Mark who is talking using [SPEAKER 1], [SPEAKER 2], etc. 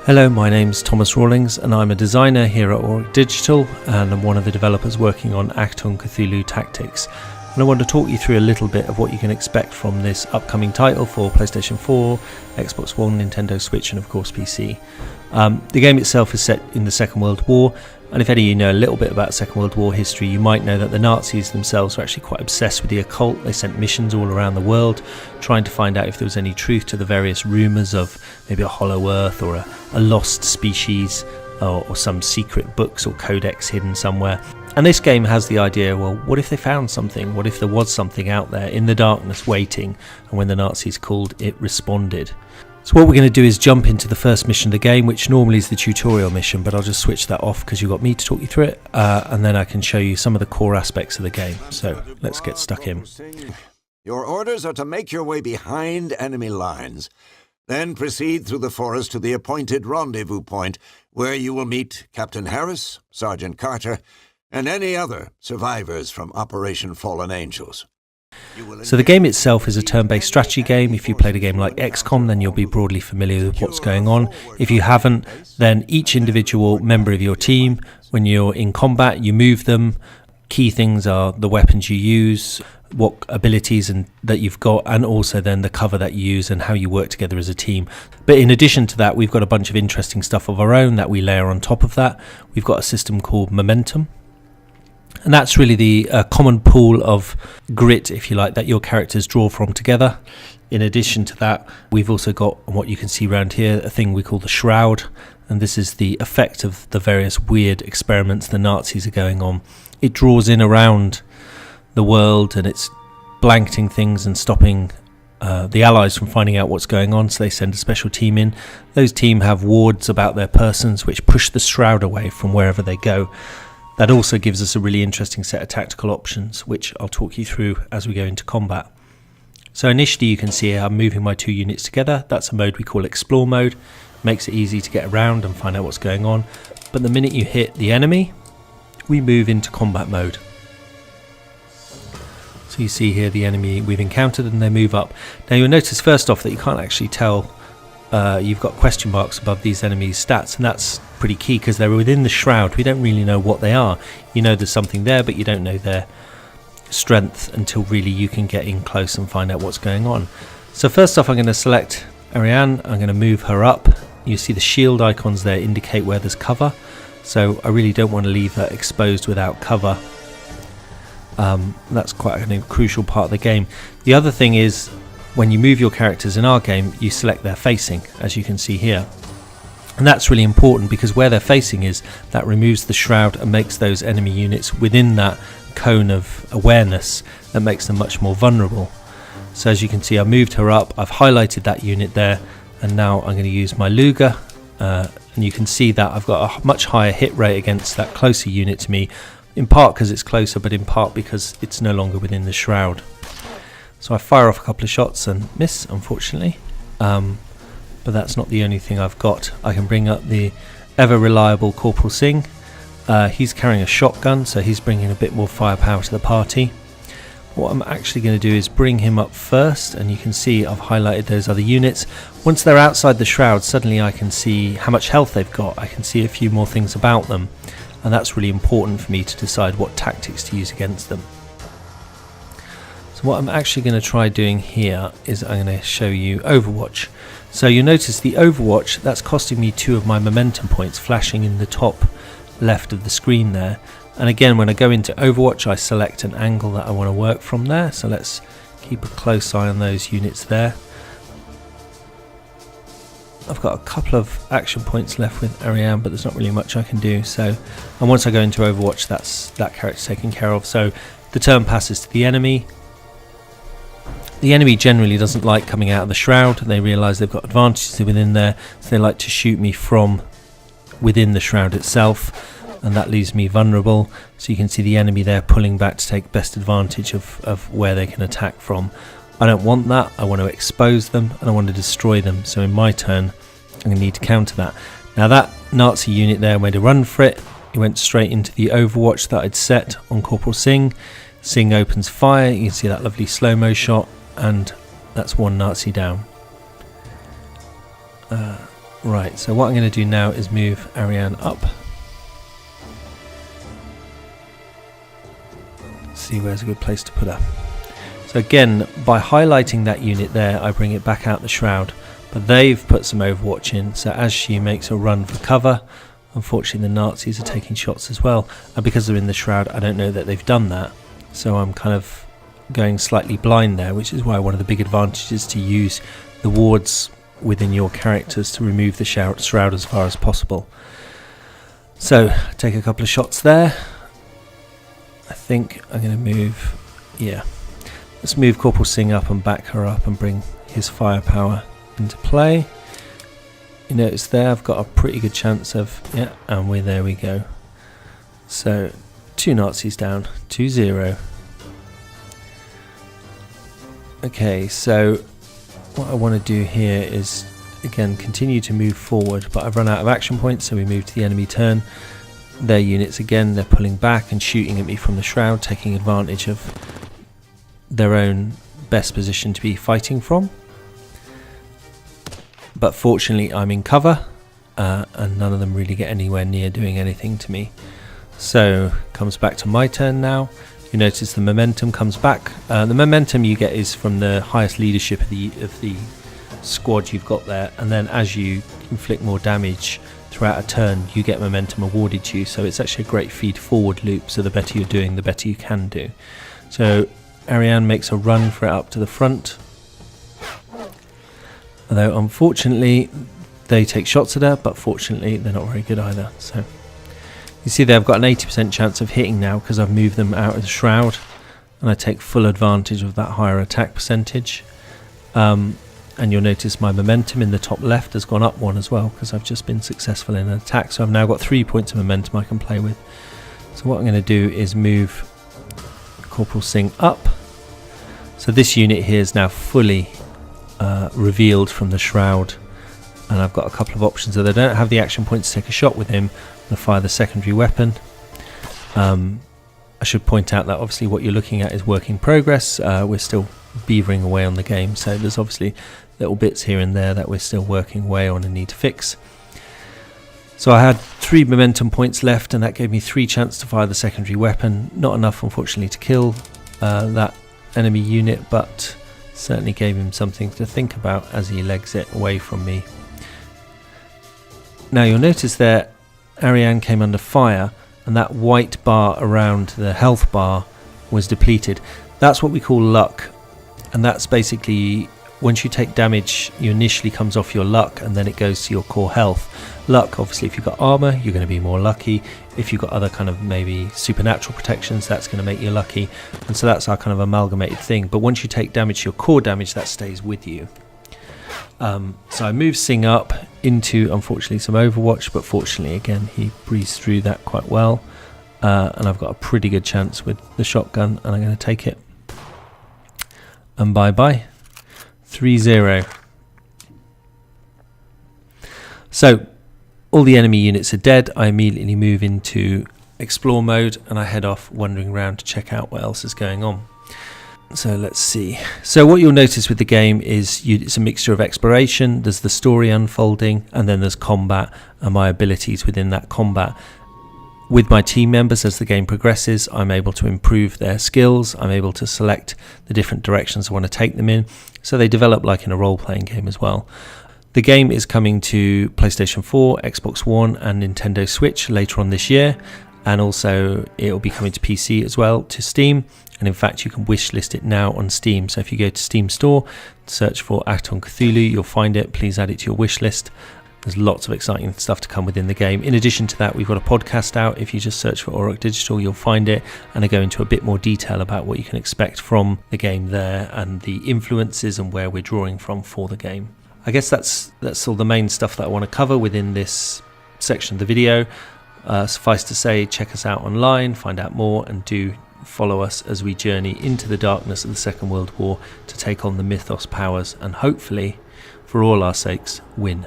[SPEAKER 1] Hello, my name's Thomas Rawlings and I'm a designer here at Auric Digital, and I'm one of the developers working on Achtung Cthulhu Tactics. And I want to talk you through a little bit of what you can expect from this upcoming title for PlayStation 4, Xbox One, Nintendo Switch and of course PC. The game itself is set in the Second World War, and if any of you know a little bit about Second World War history, you might know that the Nazis themselves were actually quite obsessed with the occult. They sent missions all around the world trying to find out if there was any truth to the various rumours of maybe a hollow earth or a lost species or some secret books or codex hidden somewhere. And this game has the idea, well, what if they found something? What if there was something out there in the darkness waiting, and when the Nazis called, it responded? So what we're going to do is jump into the first mission of the game, which normally is the tutorial mission, but I'll just switch that off because you've got me to talk you through it, and then I can show you some of the core aspects of the game. So let's get stuck in.
[SPEAKER 2] Your orders are to make your way behind enemy lines, then proceed through the forest to the appointed rendezvous point, where you will meet Captain Harris, Sergeant Carter, and any other survivors from Operation Fallen Angels.
[SPEAKER 1] So the game itself is a turn-based strategy game. If you played a game like XCOM, then you'll be broadly familiar with what's going on. If you haven't, then each individual member of your team, when you're in combat, you move them. Key things are the weapons you use, what abilities that you've got, and also then the cover that you use and how you work together as a team. But in addition to that, we've got a bunch of interesting stuff of our own that we layer on top of that. We've got a system called Momentum. And that's really the common pool of grit, if you like, that your characters draw from together. In addition to that, we've also got what you can see around here, a thing we call the Shroud. And this is the effect of the various weird experiments the Nazis are going on. It draws in around the world and it's blanketing things and stopping the Allies from finding out what's going on. So they send a special team in. Those team have wards about their persons which push the Shroud away from wherever they go. That also gives us a really interesting set of tactical options, which I'll talk you through as we go into combat. So initially you can see I'm moving my two units together. That's a mode we call Explore mode. Makes it easy to get around and find out what's going on. But the minute you hit the enemy, we move into combat mode. So you see here the enemy we've encountered and they move up. Now you'll notice first off that you can't actually tell, you've got question marks above these enemies' stats, and that's pretty key because they're within the Shroud. We don't really know what they are. You know there's something there, but you don't know their strength until really you can get in close and find out what's going on. So first off, I'm going to select Ariane. I'm going to move her up. You see the shield icons there indicate where there's cover, so I really don't want to leave her exposed without cover. That's quite a crucial part of the game. The other thing is, when you move your characters in our game, you select their facing, as you can see here. And that's really important because where they're facing that removes the Shroud and makes those enemy units within that cone of awareness, that makes them much more vulnerable. So as you can see, I moved her up, I've highlighted that unit there, and now I'm going to use my Luger, and you can see that I've got a much higher hit rate against that closer unit to me, in part because it's closer, but in part because it's no longer within the Shroud. So I fire off a couple of shots and miss, unfortunately. But that's not the only thing I've got. I can bring up the ever reliable Corporal Singh. He's carrying a shotgun, so he's bringing a bit more firepower to the party. What I'm actually going to do is bring him up first, and you can see I've highlighted those other units. Once they're outside the Shroud, suddenly I can see how much health they've got. I can see a few more things about them, and that's really important for me to decide what tactics to use against them. So what I'm actually going to try doing here is I'm going to show you Overwatch. So you'll notice the Overwatch, that's costing me 2 of my momentum points flashing in the top left of the screen there. And again, when I go into Overwatch, I select an angle that I want to work from there. So let's keep a close eye on those units there. I've got a couple of action points left with Ariane, but there's not really much I can do. So, and once I go into Overwatch, that character's taken care of. So the turn passes to the enemy. The enemy generally doesn't like coming out of the Shroud. They realise they've got advantages within there, so they like to shoot me from within the Shroud itself, and that leaves me vulnerable. So you can see the enemy there pulling back to take best advantage of where they can attack from. I don't want that. I want to expose them and I want to destroy them. So in my turn, I'm going to need to counter that. Now that Nazi unit there made a run for it. He went straight into the Overwatch that I'd set on Corporal Singh. Singh opens fire. You can see that lovely slow-mo shot, and that's one Nazi down. Right, so what I'm going to do now is move Ariane up. See where's a good place to put her. So again, by highlighting that unit there, I bring it back out the shroud. But they've put some overwatch in, so as she makes a run for cover, unfortunately the Nazis are taking shots as well. And because they're in the shroud, I don't know that they've done that. So I'm kind of going slightly blind there, which is why one of the big advantages to use the wards within your characters to remove the shroud as far as possible. So take a couple of shots there. I think I'm going to move, yeah, let's move Corporal Singh up and back her up and bring his firepower into play. You notice there I've got a pretty good chance of, yeah, and there we go. So 2 Nazis down, 2-0. Okay, so what I want to do here is again continue to move forward, but I've run out of action points, so we move to the enemy turn. Their units again, they're pulling back and shooting at me from the shroud, taking advantage of their own best position to be fighting from. But fortunately I'm in cover, and none of them really get anywhere near doing anything to me. So comes back to my turn now. You notice the momentum comes back. The momentum you get is from the highest leadership of the squad you've got there, and then as you inflict more damage throughout a turn, you get momentum awarded to you. So it's actually a great feed forward loop, so the better you're doing, the better you can do. So Ariane makes a run for it up to the front, although unfortunately they take shots at her, but fortunately they're not very good either. So you see there I've got an 80% chance of hitting now because I've moved them out of the shroud, and I take full advantage of that higher attack percentage. And you'll notice my momentum in the top left has gone up 1 as well because I've just been successful in an attack. So I've now got 3 points of momentum I can play with. So what I'm going to do is move Corporal Singh up. So this unit here is now fully revealed from the shroud, and I've got a couple of options. So they don't have the action points to take a shot with him. I'm going to fire the secondary weapon. I should point out that obviously what you're looking at is work in progress. We're still beavering away on the game, so there's obviously little bits here and there that we're still working away on and need to fix. So I had 3 momentum points left, and that gave me 3 chances to fire the secondary weapon. Not enough, unfortunately, to kill that enemy unit, but certainly gave him something to think about as he legs it away from me. Now you'll notice there Ariane came under fire, and that white bar around the health bar was depleted. That's what we call luck, and that's basically once you take damage, you initially comes off your luck and then it goes to your core health. Luck, obviously, if you've got armor, you're going to be more lucky. If you've got other kind of maybe supernatural protections, that's going to make you lucky. And so that's our kind of amalgamated thing. But once you take damage, your core damage, that stays with you. So I moved Singh up into, unfortunately, some Overwatch, but fortunately, again, he breezed through that quite well. And I've got a pretty good chance with the shotgun, and I'm going to take it. And bye-bye. 3-0. So all the enemy units are dead. I immediately move into explore mode, and I head off wandering around to check out what else is going on. So let's see. So what you'll notice with the game is it's a mixture of exploration, there's the story unfolding, and then there's combat and my abilities within that combat. With my team members, as the game progresses, I'm able to improve their skills. I'm able to select the different directions I want to take them in. So they develop like in a role-playing game as well. The game is coming to PlayStation 4, Xbox One and Nintendo Switch later on this year. And also it'll be coming to PC as well, to Steam. And in fact, you can wishlist it now on Steam. So if you go to Steam Store, search for Acton Cthulhu, you'll find it. Please add it to your wish list. There's lots of exciting stuff to come within the game. In addition to that, we've got a podcast out. If you just search for Auroch Digital, you'll find it. And I go into a bit more detail about what you can expect from the game there and the influences and where we're drawing from for the game. I guess that's all the main stuff that I want to cover within this section of the video. Suffice to say, check us out online, find out more, and do follow us as we journey into the darkness of the Second World War to take on the Mythos powers and hopefully, for all our sakes, win.